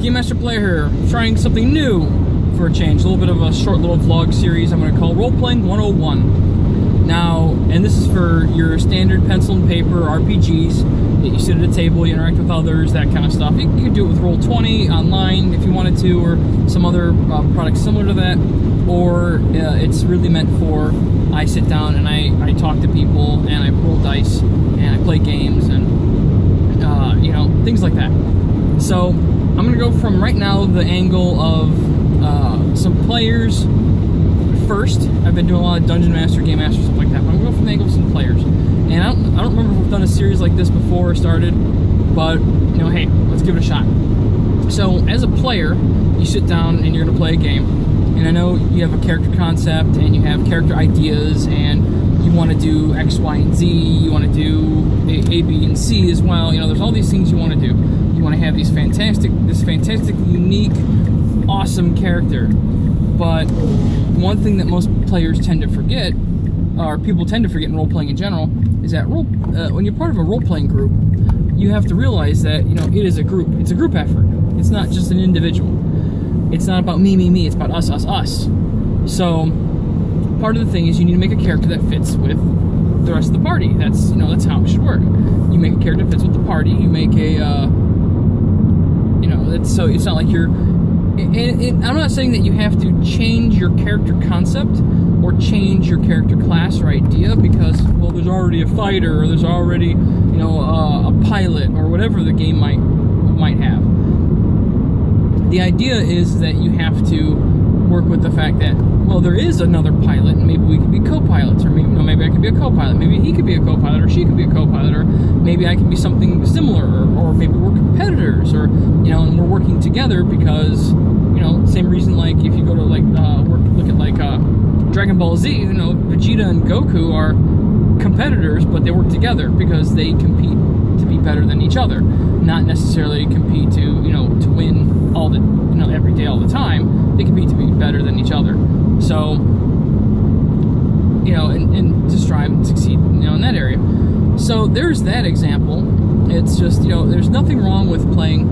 Game Master Player here, trying something new for a change. A little bit of a short little vlog series I'm going to call Role Playing 101. Now, and this is for your standard pencil and paper RPGs that you sit at a table, you interact with others, that kind of stuff. You could do it with Roll20 online if you wanted to, or some other product similar to that. Or it's really meant for, I sit down and I talk to people and I roll dice and I play games and you know, things like that. So I'm going to go from right now the angle of some players first. I've been doing a lot of Dungeon Master, Game Master, stuff like that, but I'm going to go from the angle of some players. And I don't remember if we've done a series like this before or started, but, you know, hey, let's give it a shot. So as a player, you sit down and you're going to play a game. And I know you have a character concept and you have character ideas and you want to do X, Y, and Z. You want to do A, B, and C as well. You know, there's all these things you want to do. You want to have this fantastic, unique, awesome character. But one thing that most players tend to forget, or people tend to forget in role-playing in general, is that when you're part of a role-playing group, you have to realize that, you know, it is a group. It's a group effort. It's not just an individual. It's not about me, me, me. It's about us, us, us. So part of the thing is you need to make a character that fits with the rest of the party. That's, you know, that's how it should work. You make a character that fits with the party. You make a, you know, that's, so it's not like you're. I'm not saying that you have to change your character concept or change your character class or idea because, well, there's already a fighter or there's already, you know, a pilot or whatever the game might have. The idea is that you have to work with the fact that, well, there is another pilot, and maybe we could be co-pilots, or maybe, you know, maybe I could be a co-pilot, maybe he could be a co-pilot, or she could be a co-pilot, or maybe I can be something similar, or maybe we're competitors, or, you know, and we're working together because, you know, same reason, like, if you go to, like, look at, like, Dragon Ball Z, you know, Vegeta and Goku are competitors, but they work together because they compete to be better than each other, not necessarily compete to, you know, to win all the, you know, every day, all the time. They compete to be better than each other. So, you know, and to strive and succeed, you know, in that area. So there's that example. It's just, you know, there's nothing wrong with playing,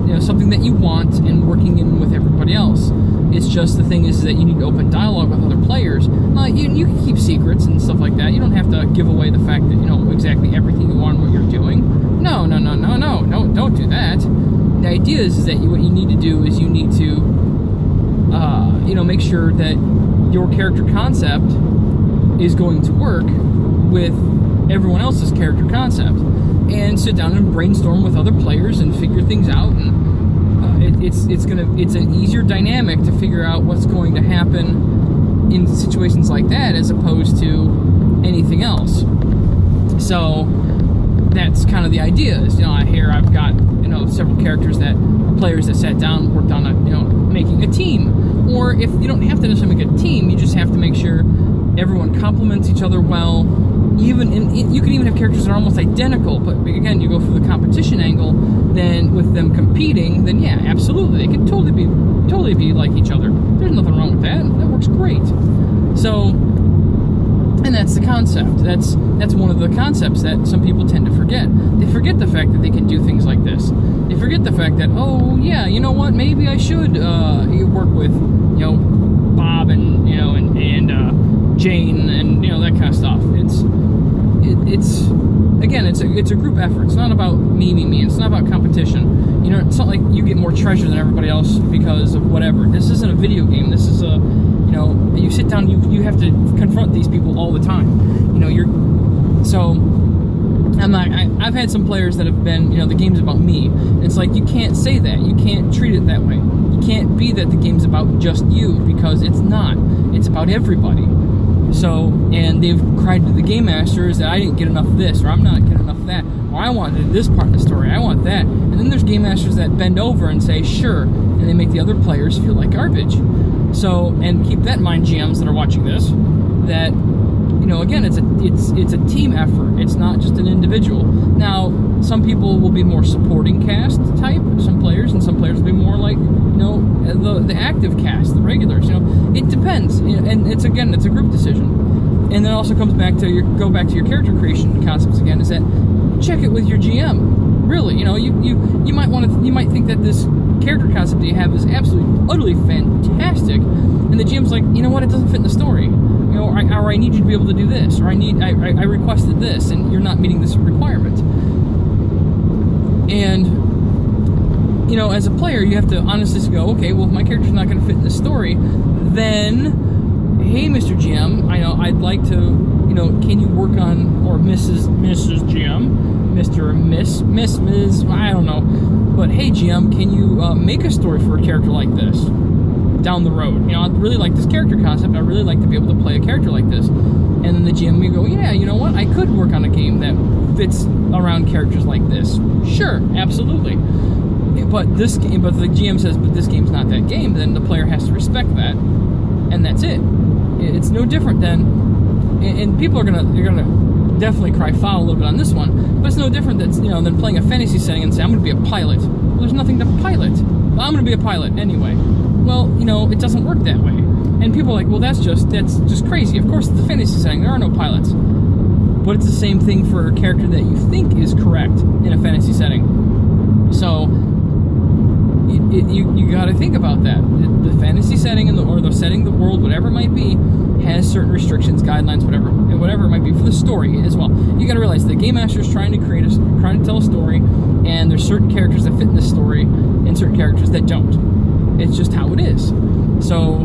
you know, something that you want and working in with everybody else. It's just the thing is that you need open dialogue with other players. You can keep secrets and stuff like that. You don't have to give away the fact that you know exactly everything you want and what you're doing. No, don't do that. The idea is that what you need to do is you need to, you know, make sure that your character concept is going to work with everyone else's character concept, and sit down and brainstorm with other players and figure things out. And it's an easier dynamic to figure out what's going to happen in situations like that as opposed to anything else. So that's kind of the idea. Is, you know, here I've got, you know, several characters that players that sat down and worked on you know, making a team. Or if you don't have to necessarily make a team, you just have to make sure everyone complements each other well. Even you can even have characters that are almost identical, but again, you go through the competition angle, then with them competing, then yeah, absolutely, they can totally be like each other. There's nothing wrong with that. That works great. So, and that's the concept. That's one of the concepts that some people tend to forget. They forget the fact that they can do things like this. They forget the fact that, oh yeah, you know what, maybe I should work with, you know, Bob and, you know, and Jane and, you know, that kind of stuff. It's a group effort. It's not about me. It's not about competition. You know, it's not like you get more treasure than everybody else because of whatever. This isn't a video game. This is a, you know, you sit down, you have to confront these people all the time. You know, I've had some players that have been, you know, the game's about me. It's like, you can't say that. You can't treat it that way. You can't be that the game's about just you, because it's not. It's about everybody. So, and they've cried to the game masters that I didn't get enough of this, or I'm not getting enough of that, or I wanted this part of the story, I want that. And then there's game masters that bend over and say, sure, and they make the other players feel like garbage. So, and keep that in mind, GMs that are watching this, that, you know, again, it's a team effort. It's not just an individual. Now, some people will be more supporting cast type, some players, and some players will be more like, you know, the active cast, the regulars. You know, it depends, and it's a group decision. And then it also comes back to go back to your character creation concepts again. Is that check it with your GM. Really, you know, you might might think that this character concept that you have is absolutely, utterly fantastic, and the GM's like, you know what, it doesn't fit in the story. You know, or I need you to be able to do this, or I requested this, and you're not meeting this requirement. And, you know, as a player, you have to honestly go, okay, well, if my character's not going to fit in the story, then, hey, Mr. GM, I know I'd like to, you know, can you work on, or Mrs. GM, Mr. or Miss, Ms., I don't know, but hey, GM, can you make a story for a character like this down the road? You know, I really like this character concept. I really like to be able to play a character like this. And then the GM may go, yeah, you know what? I could work on a game that fits around characters like this. Sure, absolutely. But the GM says, but this game's not that game. Then the player has to respect that, and that's it. It's no different than, and people are gonna definitely cry foul a little bit on this one. But it's no different than playing a fantasy setting and say, I'm going to be a pilot. Well, there's nothing to pilot. Well, I'm going to be a pilot anyway. Well, you know, it doesn't work that way. And people are like, well, that's just crazy. Of course, it's a fantasy setting. There are no pilots. But it's the same thing for a character that you think is correct in a fantasy setting. So you got to think about that. The fantasy setting or the setting, the world, whatever it might be, has certain restrictions, guidelines, whatever it might be for the story as well. You got to realize the game master is trying to tell a story, and there's certain characters that fit in this story, and certain characters that don't. It's just how it is. So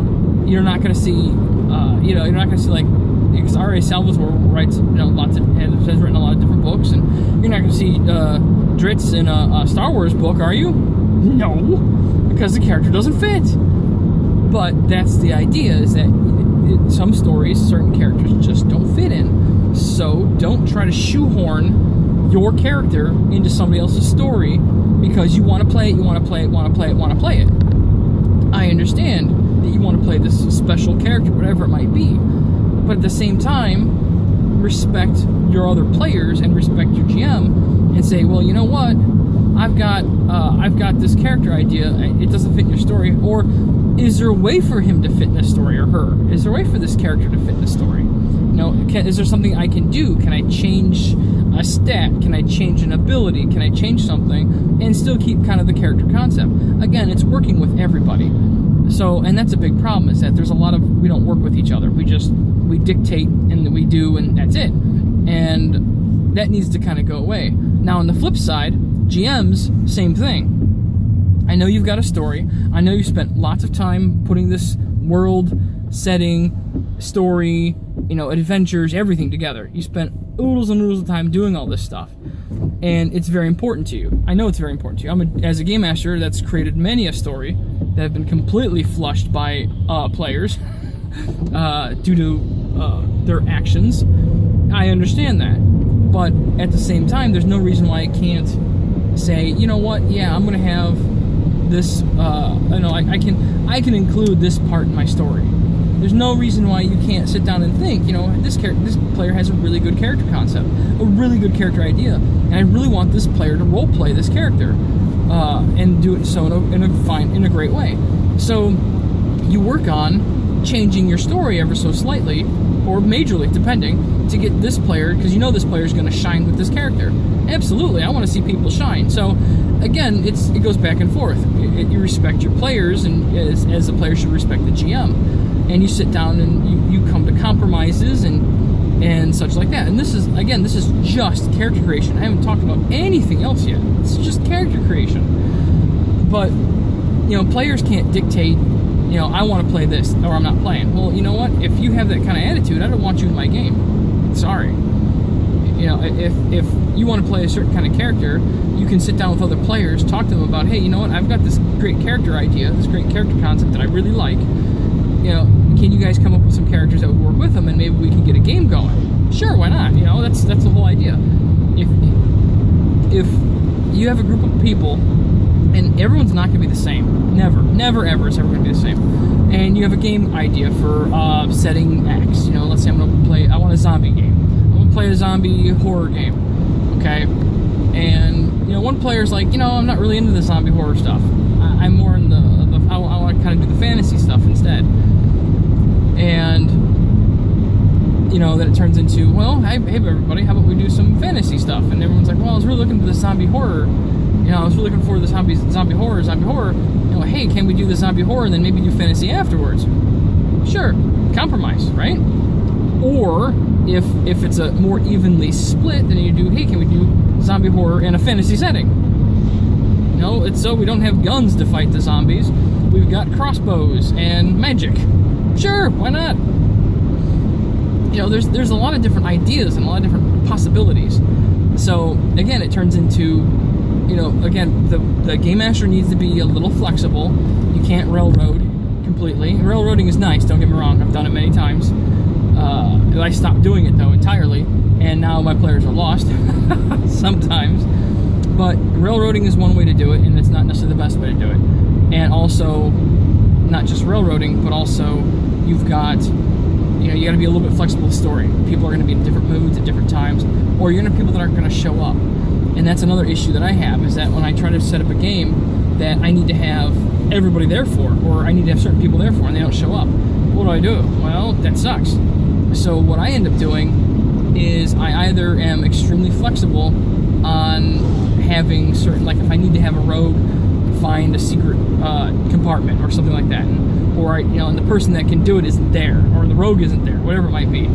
you're not going to see, you're not going to see like, because R.A. Salvatore writes, has written a lot of different books, and you're not going to see Drizzt in a Star Wars book, are you? No, because the character doesn't fit. But that's the idea, is that some stories, certain characters just don't fit in. So don't try to shoehorn your character into somebody else's story because you want to play it. I understand that you want to play this special character, whatever it might be. But at the same time, respect your other players and respect your GM and say, well, you know what? I've got this character idea. It doesn't fit in your story. Or is there a way for him to fit in this story, or her? Is there a way for this character to fit in this story? You know, is there something I can do? Can I change a stat? Can I change an ability? Can I change something and still keep kind of the character concept? Again, it's working with everybody. So, and that's a big problem, is that there's a lot of, we don't work with each other. We dictate and we do, and that's it. And that needs to kind of go away. Now, on the flip side, GMs, same thing. I know you've got a story. I know you spent lots of time putting this world, setting, story, adventures, everything together. You spent oodles and oodles of time doing all this stuff. And it's very important to you. I know it's very important to you. As a game master that's created many a story that have been completely flushed by players due to their actions. I understand that. But at the same time, there's no reason why I can't say, you know what, yeah, I'm going to have this, I can include this part in my story. There's no reason why you can't sit down and think, this player has a really good character concept, a really good character idea, and I really want this player to role play this character, and do it in a great way. So you work on changing your story ever so slightly, or majorly, depending, to get this player, because this player is going to shine with this character. Absolutely, I want to see people shine. So again, it goes back and forth. You respect your players, and as the player should respect the GM. And you sit down and you come to compromises and such like that. And this is just character creation. I haven't talked about anything else yet. It's just character creation. But, players can't dictate, I want to play this or I'm not playing. Well, you know what? If you have that kind of attitude, I don't want you in my game. Sorry. If you want to play a certain kind of character, you can sit down with other players, talk to them about, hey, you know what? I've got this great character idea, this great character concept that I really like. Can you guys come up with some characters that would work with them, and maybe we can get a game going? Sure, why not? That's the whole idea. If you have a group of people, and everyone's not going to be the same, never ever is ever going to be the same, and you have a game idea for setting X. Let's say I want a zombie game. I'm going to play a zombie horror game, okay? And one player's like, I'm not really into the zombie horror stuff. I'm more in I want to kind of do the fantasy stuff instead. And, then it turns into, well, hey everybody, how about we do some fantasy stuff? And everyone's like, well, I was really looking for the zombie horror. I was really looking forward to zombie horror. Hey, can we do the zombie horror and then maybe do fantasy afterwards? Sure, compromise, right? Or if it's a more evenly split, then you do, hey, can we do zombie horror in a fantasy setting? It's so we don't have guns to fight the zombies. We've got crossbows and magic. Sure, why not? There's a lot of different ideas and a lot of different possibilities. So again, it turns into, again, the game master needs to be a little flexible. You can't railroad completely. Railroading is nice, don't get me wrong. I've done it many times. I stopped doing it though entirely, and now my players are lost sometimes. But railroading is one way to do it, and it's not necessarily the best way to do it. And also, not just railroading, but also you've got, you got to be a little bit flexible with story. People are going to be in different moods at different times, or you're going to have people that aren't going to show up. And that's another issue that I have, is that when I try to set up a game that I need to have everybody there for, or I need to have certain people there for, and they don't show up, what do? Well, that sucks. So what I end up doing is I either am extremely flexible on having certain, like if I need to have a rogue find a secret compartment or something like that, and the person that can do it isn't there, or the rogue isn't there, whatever it might be.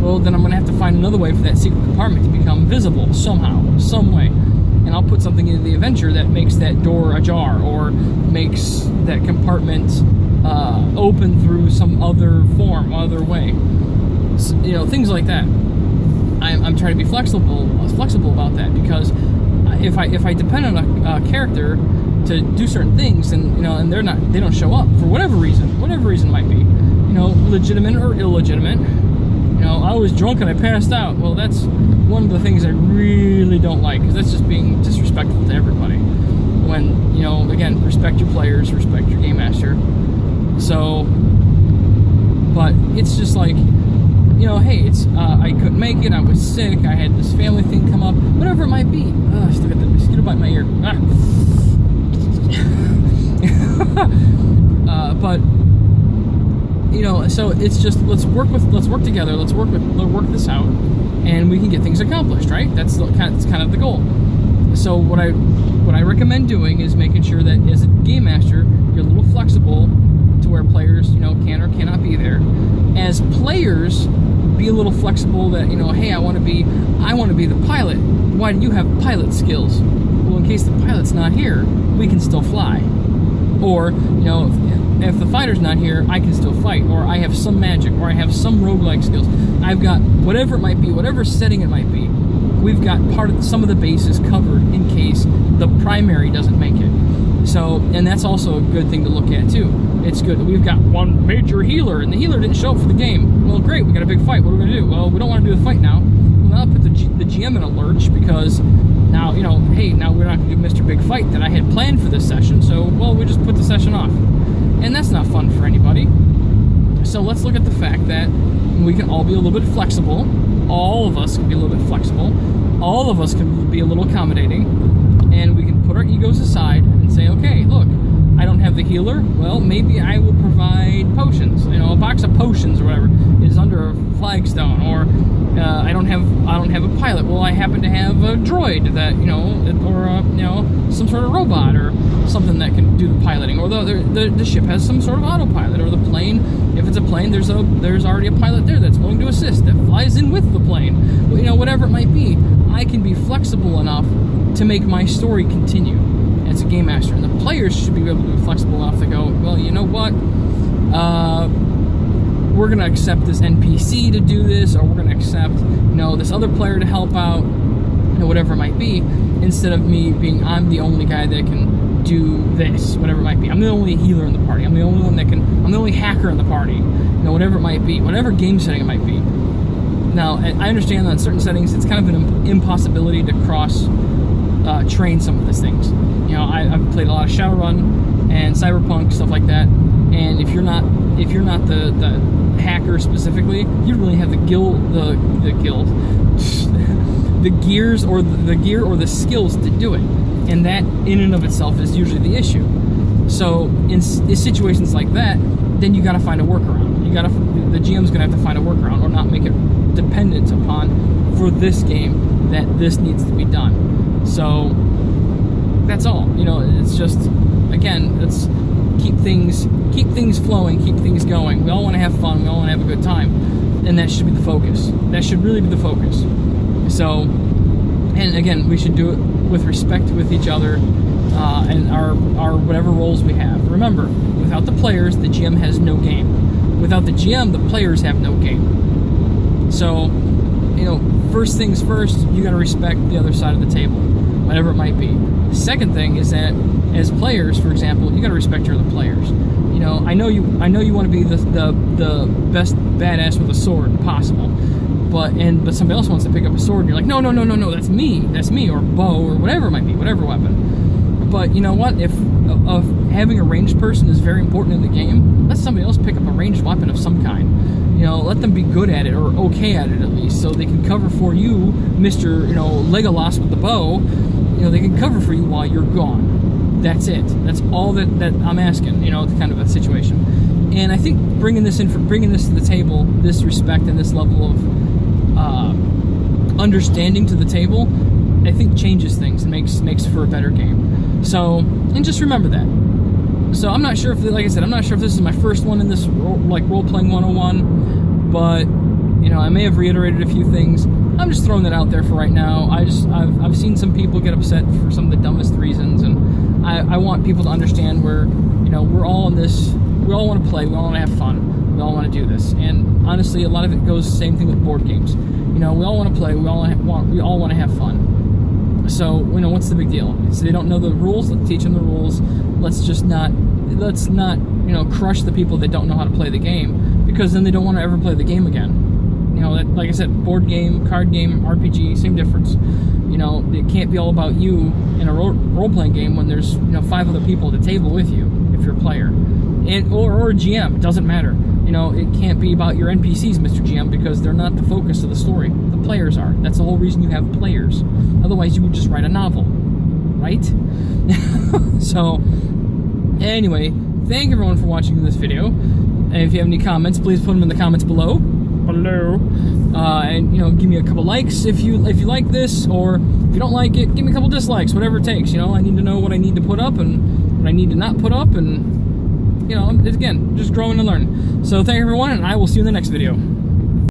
Well, then I'm going to have to find another way for that secret compartment to become visible somehow, some way. And I'll put something into the adventure that makes that door ajar, or makes that compartment open through some other form, other way. So, things like that. I'm trying to be flexible about that, because if I depend on a character to do certain things, and they don't show up for whatever reason it might be, legitimate or illegitimate. I was drunk and I passed out. Well, that's one of the things I really don't like, because that's just being disrespectful to everybody. When, again, respect your players, respect your game master. So, but it's just like, hey, it's I couldn't make it, I was sick, I had this family thing come up, whatever it might be. I still got the mosquito bite in my ear. But so it's just let's work together, let's work this out, and we can get things accomplished, right? That's kind of the goal. So what I recommend doing is making sure that as a game master, you're a little flexible to where players, can or cannot be there. As players, be a little flexible that, hey, I want to be the pilot. Why do you have pilot skills? Well, in case the pilot's not here, we can still fly. Or, if the fighter's not here, I can still fight. Or I have some magic, or I have some roguelike skills. I've got whatever it might be, whatever setting it might be. We've got some of the bases covered in case the primary doesn't make it. So, and that's also a good thing to look at too. It's good that we've got one major healer, and the healer didn't show up for the game. Well, great, we got a big fight. What are we gonna do? Well, we don't want to do the fight now. Well, now I'll put the GM in a lurch, because now, hey, now we're not gonna do Mr. Big Fight that I had planned for this session. So, well, we just put the session off, and that's not fun for anybody. So let's look at the fact that we can all be a little bit flexible. All of us can be a little bit flexible. All of us can be a little accommodating, and we can put our egos aside and say, okay, look, I don't have the healer. Well, maybe I will provide potions. A box of potions or whatever is under a flagstone. Or I don't have a pilot. Well, I happen to have a droid that or some sort of robot or something that can do the piloting. Or the ship has some sort of autopilot. Or the plane, if it's a plane, there's already a pilot there that's willing to assist, that flies in with the plane. Whatever it might be, I can be flexible enough to make my story continue as a game master, and the players should be able to be flexible enough to go, well, you know what, we're going to accept this NPC to do this, or we're going to accept, this other player to help out, whatever it might be, instead of me being, I'm the only guy that can do this, whatever it might be. I'm the only healer in the party. I'm the only hacker in the party, whatever it might be, whatever game setting it might be. Now, I understand that in certain settings, it's kind of an impossibility to train some of these things. I've played a lot of Shadowrun and Cyberpunk, stuff like that. And if you're not the hacker specifically, you really have the gears or the gear or the skills to do it. And that in and of itself is usually the issue. So in situations like that, then you got to find a workaround. The GM's going to have to find a workaround, or not make it dependent upon, for this game, that this needs to be done. So That's all. You know, it's just, again, it's keep things flowing, keep things going. We all want to have fun. We all want to have a good time, and that should be the focus. That should really be the focus. So, and again, we should do it with respect with each other and our whatever roles we have. Remember, without the players, the GM has no game. Without the GM, the players have no game. So, you know, first things first, you got to respect the other side of the table, whatever it might be. The second thing is that as players, for example, you got to respect your other players. You know, I know you want to be the best badass with a sword possible, but somebody else wants to pick up a sword, and you're like, no, that's me, or bow, or whatever it might be, whatever weapon. But you know what? If having a ranged person is very important in the game, let somebody else pick up a ranged weapon of some kind. You know, let them be good at it, or okay at it at least, so they can cover for you, Mr. Legolas with the bow. You know, they can cover for you while you're gone. That's it. That's all that I'm asking. You know, it's kind of a situation. And I think bringing this to the table, this respect and this level of understanding to the table, I think changes things and makes for a better game. So, and just remember that. So I'm not sure if, like I said, I'm not sure if this is my first one in this role-playing 101, but you know, I may have reiterated a few things. I'm just throwing that out there for right now. I've seen some people get upset for some of the dumbest reasons, and I want people to understand where, you know, we're all in this. We all want to play. We all want to have fun. We all want to do this. And honestly, a lot of it goes the same thing with board games. You know, we all want to play. We all want to have fun. So, you know, what's the big deal? So they don't know the rules. Let's teach them the rules. Let's not, you know, crush the people that don't know how to play the game, because then they don't want to ever play the game again. You know, that, like I said, board game, card game, RPG, same difference. You know, it can't be all about you in a role-playing game when there's, you know, 5 other people at the table with you if you're a player, or a GM. It doesn't matter. You know, it can't be about your NPCs, Mr. GM, because they're not the focus of the story. The players are. That's the whole reason you have players. Otherwise, you would just write a novel, right? So, anyway, thank everyone for watching this video. And if you have any comments, please put them in the comments below. And you know, give me a couple likes if you like this, or if you don't like it, give me a couple dislikes, whatever it takes. You know, I need to know what I need to put up and what I need to not put up, and you know, again, just growing and learning. So thank everyone, and I will see you in the next video.